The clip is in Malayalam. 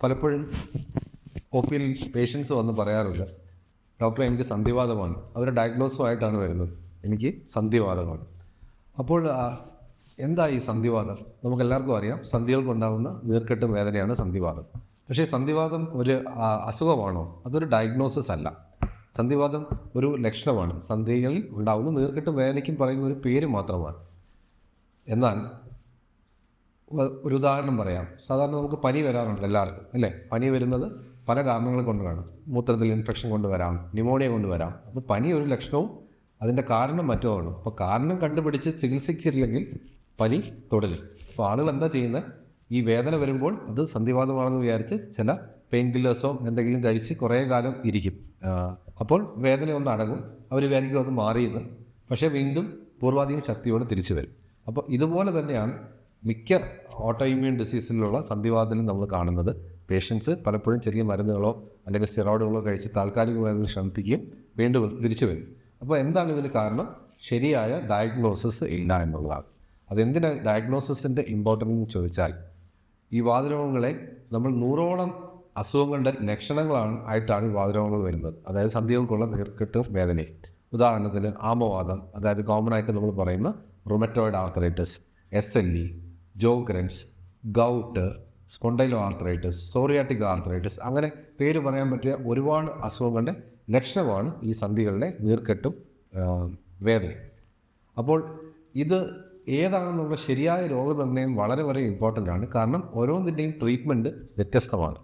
പലപ്പോഴും ഒ.പിയിൽ പേഷ്യൻസ് വന്ന് പറയാറുണ്ട്, ഡോക്ടറെ എനിക്ക് സന്ധിവാതമാണ്. അവർ ഡയഗ്നോസുമായിട്ടാണ് വരുന്നത്, എനിക്ക് സന്ധിവാതമാണ്. അപ്പോൾ എന്താ ഈ സന്ധിവാതം? നമുക്കെല്ലാവർക്കും അറിയാം, സന്ധികൾക്കുണ്ടാകുന്ന നീർക്കെട്ടും വേദനയാണ് സന്ധിവാതം. പക്ഷേ സന്ധിവാതം ഒരു അസുഖമാണോ? അതൊരു ഡയഗ്നോസിസ് അല്ല. സന്ധിവാതം ഒരു ലക്ഷണമാണ്. സന്ധികളിൽ ഉണ്ടാകുന്ന നീർക്കെട്ടും വേദനയ്ക്കും പറയുന്ന ഒരു പേര് മാത്രമാണ്. എന്നാൽ ഒരു ഉദാഹരണം പറയാം. സാധാരണ നമുക്ക് പനി വരാറുണ്ട് എല്ലാവർക്കും, അല്ലേ? പനി വരുന്നത് പല കാരണങ്ങൾ കൊണ്ട് കാണും. മൂത്രത്തിൽ ഇൻഫെക്ഷൻ കൊണ്ട് വരാം, ന്യൂമോണിയ കൊണ്ട് വരാം. അപ്പോൾ പനി ഒരു ലക്ഷണവും അതിൻ്റെ കാരണം മറ്റുമാണ്. അപ്പോൾ കാരണം കണ്ടുപിടിച്ച് ചികിത്സിക്കില്ലെങ്കിൽ പനി തുടരും. അപ്പോൾ ആളുകൾ എന്താ ചെയ്യുന്നത്? ഈ വേദന വരുമ്പോൾ അത് സന്ധിവാതമാണെന്ന് വിചാരിച്ച് ചില പെയിൻ കില്ലേഴ്സോ എന്തെങ്കിലും കഴിച്ച് കുറേ കാലം ഇരിക്കും. അപ്പോൾ വേദന ഒന്ന് അടങ്ങും, അവർ വിചാരിക്കും അത് മാറിയെന്ന്. പക്ഷേ വീണ്ടും പൂർവാധികം ശക്തിയോടെ തിരിച്ചു വരും. അപ്പോൾ ഇതുപോലെ തന്നെയാണ് മിക്ക ഓട്ടോ ഇമ്മ്യൂൺ ഡിസീസിലുള്ള സന്ധിവാതത്തിലും നമ്മൾ കാണുന്നത്. പേഷ്യൻസ് പലപ്പോഴും ചെറിയ മരുന്നുകളോ അല്ലെങ്കിൽ സ്റ്റിറോയിഡുകളോ കഴിച്ച് താൽക്കാലികമായി ശമിപ്പിക്കുകയും വീണ്ടും തിരിച്ചു വരും. അപ്പോൾ എന്താണ് ഇതിന് കാരണം? ശരിയായ ഡയഗ്നോസിസ് ഇല്ല എന്നുള്ളതാണ്. അതെന്തിനാ ഡയഗ്നോസിസിൻ്റെ ഇമ്പോർട്ടൻസ് എന്ന് ചോദിച്ചാൽ, ഈ വാതരോഗങ്ങളെ നമ്മൾ 100ഓളം അസുഖങ്ങളുടെ ലക്ഷണങ്ങളാണ് ആയിട്ടാണ് ഈ വാതരോഗങ്ങൾ വരുന്നത്. അതായത് സന്ധികൾക്കുള്ള നീർക്കെട്ടും വേദനയും. ഉദാഹരണത്തിന് ആമവാദം, അതായത് കോമൺ ആയിട്ട് നമ്മൾ പറയുന്ന rheumatoid arthritis, SLE, Sjogren's, gout, spondyloarthritis, psoriatic arthritis, അങ്ങനെ പേര് പറയാൻ പറ്റിയ ഒരുപാട് അസുഖങ്ങളുടെ ലക്ഷണമാണ് ഈ സന്ധികളുടെ നീർക്കെട്ടും വേദനയും. അപ്പോൾ ഇത് ഏതാണെന്നുള്ള ശരിയായ രോഗനിർണയം വളരെ വളരെ ഇമ്പോർട്ടൻ്റ് ആണ്. കാരണം ഓരോന്നിൻ്റെയും ട്രീറ്റ്മെൻറ്റ് വ്യത്യസ്തമാണ്.